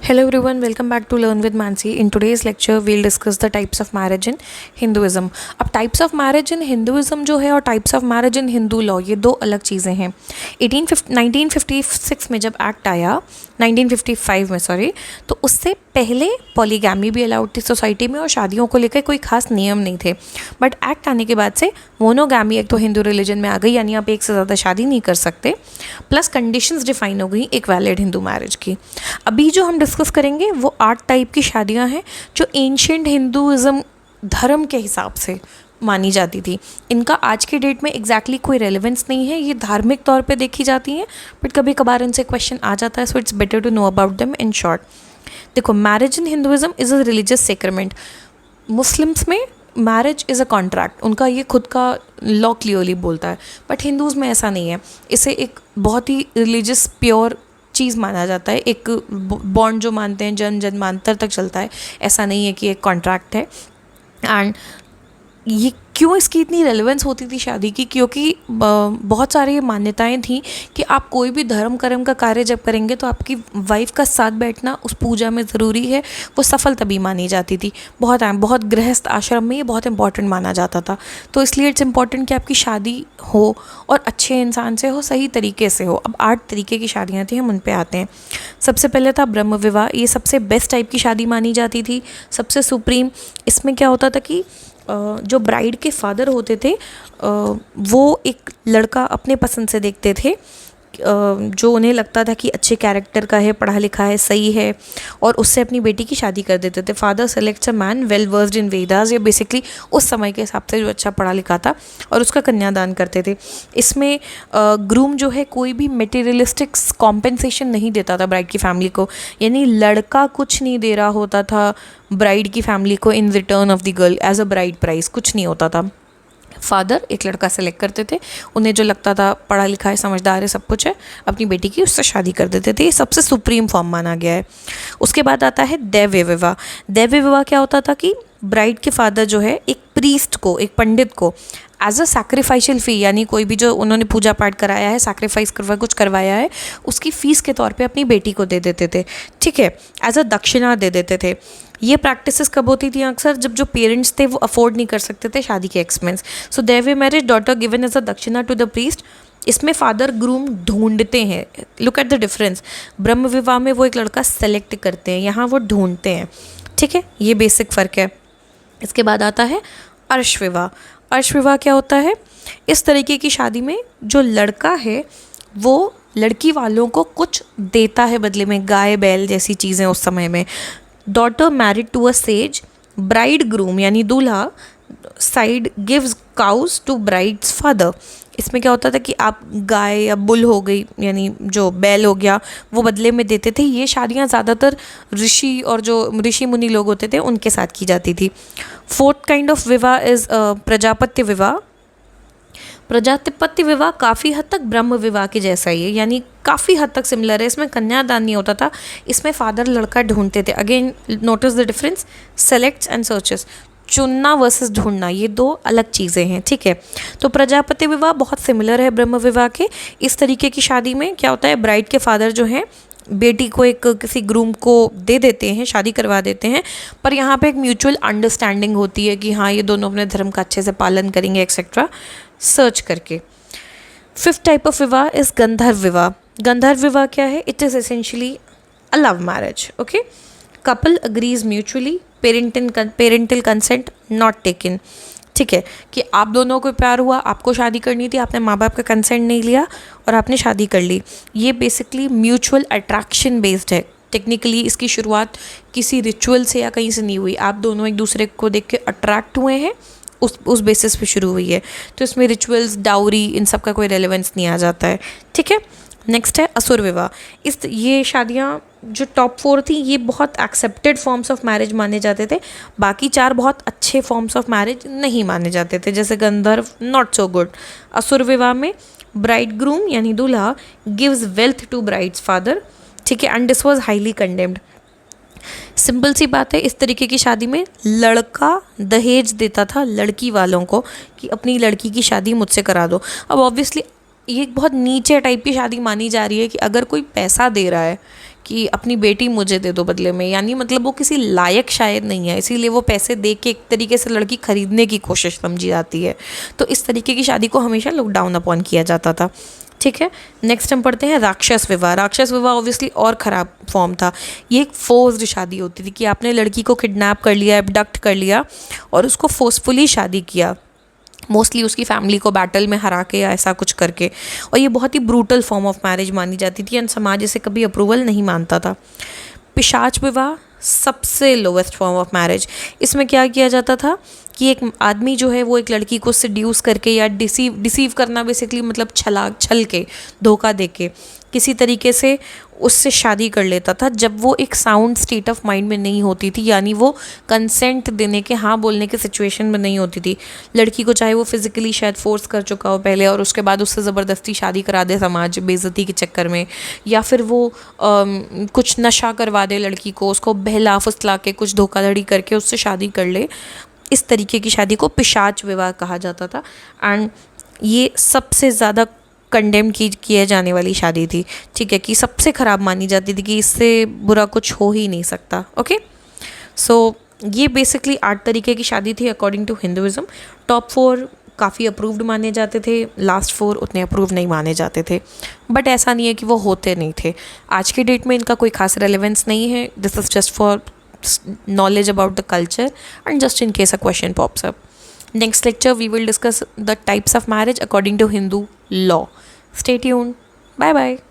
Hello everyone, welcome back to Learn with Mansi. In today's lecture, we'll discuss the types of marriage in Hinduism. अब types of marriage in Hinduism जो है और types of marriage in Hindu law ये दो अलग चीज़ें हैं। 1956 में जब एक्ट आया 1955 में सॉरी, तो उससे पहले पॉलीगैमी भी अलाउड थी सोसाइटी में और शादियों को लेकर कोई खास नियम नहीं थे। बट एक्ट आने के बाद से मोनोगैमी एक तो हिंदू रिलीजन में आ गई, यानी आप एक से ज़्यादा शादी नहीं कर सकते, प्लस कंडीशंस डिफाइन हो गई एक वैलिड हिंदू मैरिज की। अभी जो हम डिस्कस करेंगे वो 8 टाइप की शादियां हैं जो एंशिएंट हिंदुइज्म धर्म के हिसाब से मानी जाती थी। इनका आज के डेट में एग्जैक्टली कोई रेलेवेंस नहीं है, ये धार्मिक तौर पे देखी जाती हैं, बट कभी कभार इनसे क्वेश्चन आ जाता है, so it's better to know about them in short. देखो, marriage in Hinduism is a religious sacrament. Muslims में मैरिज इज़ अ कॉन्ट्रैक्ट, उनका ये खुद का लॉ क्लियरली बोलता है, बट हिंदूज़ में ऐसा नहीं है। इसे एक बहुत ही रिलीजियस प्योर चीज़ माना जाता है, एक बॉन्ड जो मानते हैं जन जन्मांतर तक चलता है, ऐसा नहीं है कि एक कॉन्ट्रैक्ट है। एंड ये क्यों इसकी इतनी रेलेवेंस होती थी शादी की, क्योंकि बहुत सारी मान्यताएं थी कि आप कोई भी धर्म कर्म का कार्य जब करेंगे तो आपकी वाइफ का साथ बैठना उस पूजा में ज़रूरी है, वो सफल तभी मानी जाती थी। बहुत गृहस्थ आश्रम में ये बहुत इंपॉर्टेंट माना जाता था, तो इसलिए इट्स इम्पॉर्टेंट कि आपकी शादी हो और अच्छे इंसान से हो, सही तरीके से हो। अब 8 तरीके की शादियाँ थी, हम उन पे आते हैं। सबसे पहले था ब्रह्म विवाह। ये सबसे बेस्ट टाइप की शादी मानी जाती थी, सबसे सुप्रीम। इसमें क्या होता था कि जो ब्राइड के फादर होते थे वो एक लड़का अपने पसंद से देखते थे जो उन्हें लगता था कि अच्छे कैरेक्टर का है, पढ़ा लिखा है, सही है, और उससे अपनी बेटी की शादी कर देते थे। Father selects a man well versed in Vedas, या बेसिकली उस समय के हिसाब से जो अच्छा पढ़ा लिखा था, और उसका कन्यादान करते थे। इसमें ग्रूम जो है कोई भी मटेरियलिस्टिक कॉम्पेंसेशन नहीं देता था ब्राइड की फैमिली को, यानी लड़का कुछ नहीं दे रहा होता था ब्राइड की फैमिली को in return of the girl as a bride price, कुछ नहीं होता था। फादर एक लड़का सेलेक्ट करते थे, उन्हें जो लगता था पढ़ा लिखा है, समझदार है, सब कुछ है, अपनी बेटी की उससे शादी कर देते थे। ये सबसे सुप्रीम फॉर्म माना गया है। उसके बाद आता है दैव्य विवाह। दैव्य विवाह क्या होता था कि ब्राइड के फादर जो है एक प्रीस्ट को, एक पंडित को एज अ सैक्रिफाइशियल फ़ी, यानी कोई भी जो उन्होंने पूजा पाठ कराया है, सैक्रिफाइस करवाया, कुछ करवाया है, उसकी फ़ीस के तौर पे अपनी बेटी को दे देते थे, ठीक है, एज अ दक्षिणा दे देते थे। ये प्रैक्टिसेस कब होती थी? अक्सर जब जो पेरेंट्स थे वो अफोर्ड नहीं कर सकते थे शादी के expense. So Daiva marriage, daughter given as a dakshina to the priest. इसमें फादर ग्रूम ढूंढते हैं। Look at the difference. ब्रह्म विवाह में वो एक लड़का सेलेक्ट करते हैं, यहाँ वो ढूंढते हैं, ठीक है, ये बेसिक फ़र्क है। इसके बाद आता है अर्श विवाह। अर्श विवाह क्या होता है? इस तरीके की शादी में जो लड़का है वो लड़की वालों को कुछ देता है बदले में, गाय बैल जैसी चीज़ें उस समय में। Daughter married to a sage, bride groom यानी दूल्हा side gives cows to bride's father. इसमें क्या होता था कि आप गाय या बुल हो गई, यानी जो बैल हो गया, वो बदले में देते थे। ये शादियाँ ज़्यादातर ऋषि और जो ऋषि मुनि लोग होते थे उनके साथ की जाती थी। 4th काइंड ऑफ विवाह इज़ प्रजापत्य विवाह। प्रजापत्य विवाह काफ़ी हद तक ब्रह्म विवाह के जैसा ही है, यानी काफ़ी हद तक सिमिलर है। इसमें कन्यादान नहीं होता था, इसमें फादर लड़का ढूंढते थे। Again notice the difference, selects and searches. चुनना वर्सेस ढूंढना, ये दो अलग चीज़ें हैं, ठीक है। तो प्रजापति विवाह बहुत सिमिलर है ब्रह्म विवाह के। इस तरीके की शादी में क्या होता है, ब्राइड के फादर जो हैं बेटी को एक किसी ग्रूम को दे देते हैं, शादी करवा देते हैं, पर यहाँ पे एक म्यूचुअल अंडरस्टैंडिंग होती है कि हाँ ये दोनों अपने धर्म का अच्छे से पालन करेंगे एक्सेट्रा, सर्च करके। 5th टाइप ऑफ विवाह इज़ गंधर्व विवाह। गंधर्व विवाह क्या है? It is essentially a love marriage, okay. Couple agrees mutually, parental consent not taken, ठीक है, कि आप दोनों को प्यार हुआ, आपको शादी करनी थी, आपने माँ बाप का कंसेंट नहीं लिया और आपने शादी कर ली। ये बेसिकली म्यूचुअल अट्रैक्शन बेस्ड है। टेक्निकली इसकी शुरुआत किसी रिचुअल से या कहीं से नहीं हुई, आप दोनों एक दूसरे को देख के अट्रैक्ट हुए हैं, उस बेसिस पे शुरू हुई है। तो इसमें रिचुअल्स, डाउरी, इन सब का कोई रेलेवेंस नहीं आ जाता है, ठीक है। नेक्स्ट है असुर विवाह। ये शादियाँ जो टॉप 4 थी, ये बहुत एक्सेप्टेड फॉर्म्स ऑफ मैरिज माने जाते थे। बाकी 4 बहुत अच्छे फॉर्म्स ऑफ मैरिज नहीं माने जाते थे, जैसे गंधर्व नॉट सो गुड। असुर विवाह में ब्राइड ग्रूम यानी दूल्हा gives wealth to bride's father, ठीक है, and this was highly condemned. Simple सी बात है, इस तरीके की शादी में लड़का दहेज देता था लड़की वालों को कि अपनी लड़की की शादी मुझसे करा दो। अब ऑब्वियसली ये एक बहुत नीचे टाइप की शादी मानी जा रही है कि अगर कोई पैसा दे रहा है कि अपनी बेटी मुझे दे दो बदले में, यानी मतलब वो किसी लायक शायद नहीं है, इसीलिए वो पैसे दे के एक तरीके से लड़की खरीदने की कोशिश समझी जाती है। तो इस तरीके की शादी को हमेशा लुक डाउन अपॉन किया जाता था। ठीक है, नेक्स्ट हम पढ़ते हैं राक्षस विवाह। राक्षस विवाह ऑब्वियसली और ख़राब फॉर्म था। ये एक फोर्स्ड शादी होती थी कि आपने लड़की को किडनैप कर लिया, एबडक्ट कर लिया और उसको फोर्सफुली शादी किया, मोस्टली उसकी फैमिली को बैटल में हरा के या ऐसा कुछ करके। और ये बहुत ही ब्रूटल फॉर्म ऑफ मैरिज मानी जाती थी एंड समाज इसे कभी अप्रूवल नहीं मानता था। पिशाच विवाह सबसे लोवेस्ट फॉर्म ऑफ मैरिज। इसमें क्या किया जाता था कि एक आदमी जो है वो एक लड़की को सेड्यूस करके या डिसीव करना, बेसिकली मतलब छल के, धोखा दे के किसी तरीके से उससे शादी कर लेता था जब वो एक साउंड स्टेट ऑफ माइंड में नहीं होती थी, यानी वो कंसेंट देने के, हाँ बोलने के सिचुएशन में नहीं होती थी। लड़की को चाहे वो फिजिकली शायद फोर्स कर चुका हो पहले और उसके बाद उससे ज़बरदस्ती शादी करा दे समाज बेइज्जती के चक्कर में, या फिर वो कुछ नशा करवा दे लड़की को, उसको बहला फुसला के कुछ धोखाधड़ी करके उससे शादी कर ले। इस तरीके की शादी को पिशाच विवाह कहा जाता था एंड ये सबसे ज़्यादा कंडेम किए जाने वाली शादी थी। ठीक है, कि सबसे ख़राब मानी जाती थी कि इससे बुरा कुछ हो ही नहीं सकता। ओके, सो ये बेसिकली 8 तरीके की शादी थी अकॉर्डिंग टू हिंदुइज़्म। टॉप 4 काफ़ी अप्रूव्ड माने जाते थे, लास्ट 4 उतने अप्रूव नहीं माने जाते थे, बट ऐसा नहीं है कि वो होते नहीं थे। आज के डेट में इनका कोई खास रेलेवेंस नहीं है। This is just for knowledge about the culture and just in case a question pops up. Next lecture we will discuss the types of marriage according to Hindu law. Stay tuned. Bye bye.